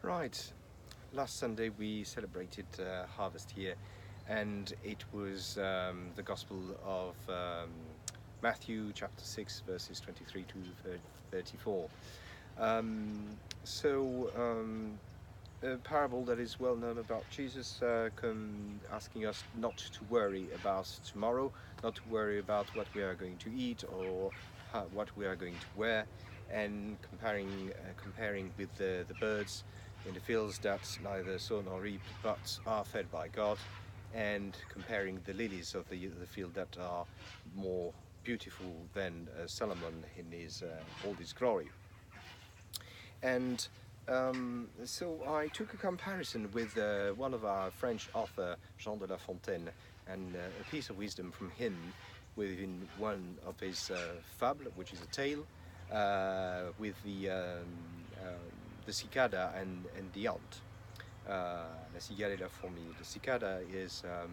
Right. Last Sunday we celebrated harvest here, and it was the Gospel of Matthew, chapter 6, verses 23 to 34. A parable that is well known about Jesus, asking us not to worry about tomorrow, not to worry about what we are going to eat or what we are going to wear, and comparing with the birds in the fields that neither sow nor reap but are fed by God, and comparing the lilies of the field that are more beautiful than Solomon in his all his glory. And so I took a comparison with one of our French author, Jean de La Fontaine, and a piece of wisdom from him within one of his fables, which is a tale, with the cicada and the ant. La cigale et la fourmi. The cicada is a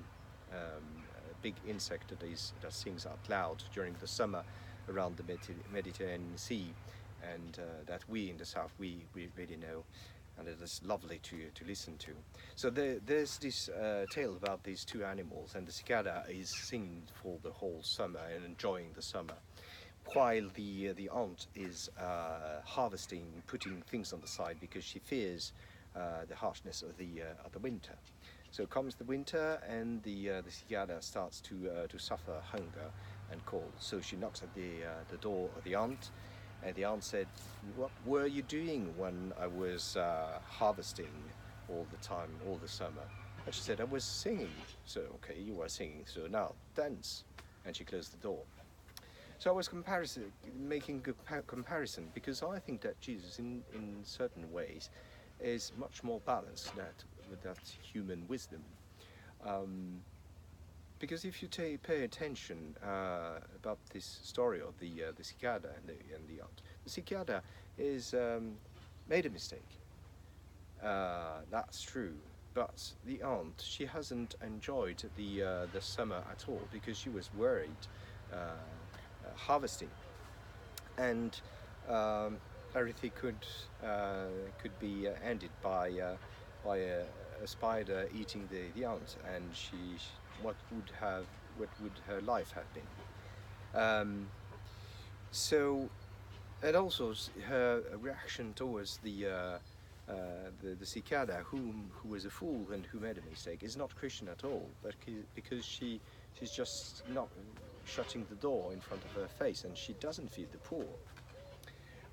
big insect that sings out loud during the summer around the Mediterranean Sea, and that we in the south we really know, and it is lovely to listen to. So there's this tale about these two animals, and the cicada is singing for the whole summer and enjoying the summer, while the ant is harvesting, putting things on the side because she fears the harshness of the winter. So comes the winter, and the cicada starts to suffer hunger and cold. So she knocks at the door of the ant, and the ant said, "What were you doing when I was harvesting all the time, all the summer?" And she said, "I was singing." So, okay, you were singing, so now dance. And she closed the door. So I was making a comparison, because I think that Jesus, in certain ways, is much more balanced with that human wisdom. Because if you pay attention about this story of the cicada and the ant, the cicada is made a mistake. That's true. But the ant, she hasn't enjoyed the summer at all, because she was worried harvesting, and everything could be ended by a spider eating the ant, and what would her life have been? So, and also her reaction towards the cicada, who was a fool and who made a mistake, is not Christian at all, but because she's just not shutting the door in front of her face, and she doesn't feed the poor.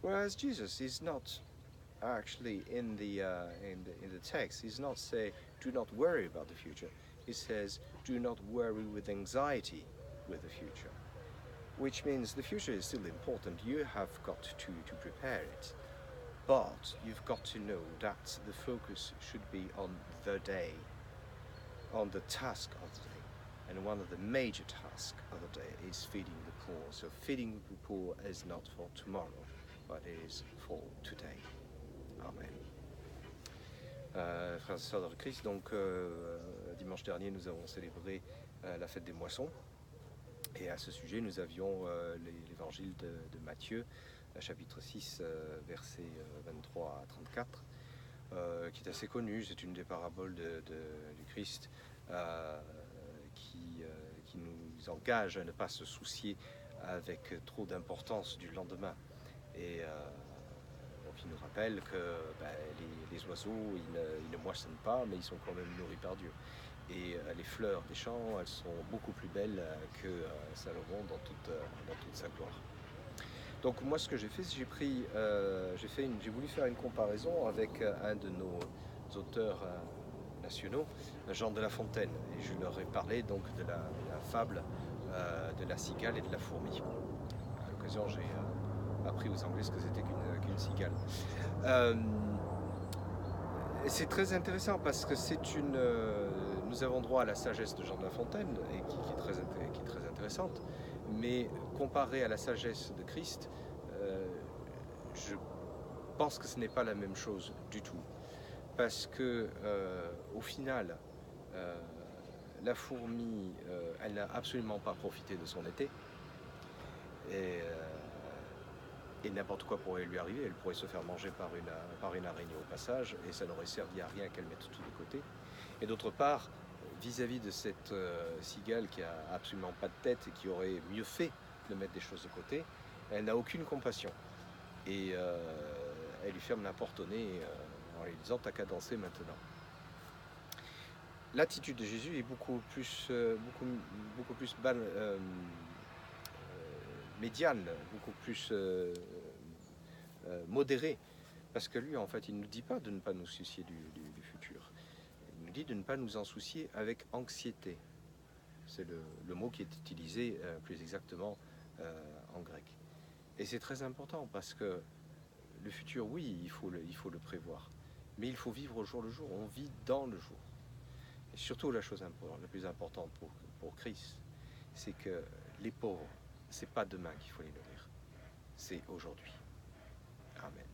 Whereas Jesus is not actually in the text. He's not say, "Do not worry about the future." He says, "Do not worry with anxiety with the future," which means the future is still important. You have got to prepare it, but you've got to know that the focus should be on the day, on the task of the day. And one of the major tasks of the day is feeding the poor. So feeding the poor is not for tomorrow, but is for today. Amen. Frères et sœurs dans le Christ, donc dimanche dernier nous avons célébré la fête des moissons, et à ce sujet nous avions l'évangile de Matthieu, chapitre 6, versets 23 à 34, qui est assez connu. C'est une des paraboles du Christ qui nous engage à ne pas se soucier avec trop d'importance du lendemain, et qui nous rappelle que les oiseaux, ils ne moissonnent pas, mais ils sont quand même nourris par Dieu. Et les fleurs des champs, elles sont beaucoup plus belles que Salomon dans toute sa gloire. Donc moi, ce que j'ai fait, c'est j'ai voulu faire une comparaison avec un de nos auteurs nationaux, Jean de La Fontaine, et je leur ai parlé donc de la fable de la cigale et de la fourmi. À l'occasion, j'ai appris aux Anglais ce que c'était qu'une cigale. C'est très intéressant parce que nous avons droit à la sagesse de Jean de La Fontaine, et qui est très intéressante, mais comparée à la sagesse de Christ, je pense que ce n'est pas la même chose du tout. Parce que au final, la fourmi, elle n'a absolument pas profité de son été, et Et n'importe quoi pourrait lui arriver, elle pourrait se faire manger par une araignée au passage, et ça n'aurait servi à rien qu'elle mette tout de côté. Et d'autre part, vis-à-vis de cette cigale qui a absolument pas de tête et qui aurait mieux fait de mettre des choses de côté, elle n'a aucune compassion. Et elle lui ferme la porte au nez en lui disant « t'as qu'à danser maintenant ». L'attitude de Jésus est beaucoup plus médiane, beaucoup plus modérée, parce que lui, en fait, il ne nous dit pas de ne pas nous soucier du futur. Il nous dit de ne pas nous en soucier avec anxiété. C'est le mot qui est utilisé plus exactement en grec. Et c'est très important parce que le futur, oui, il faut le prévoir, mais il faut vivre au jour le jour. On vit dans le jour. Et surtout, la chose la plus importante pour Christ, c'est que les pauvres, c'est pas demain qu'il faut les nourrir, c'est aujourd'hui. Amen.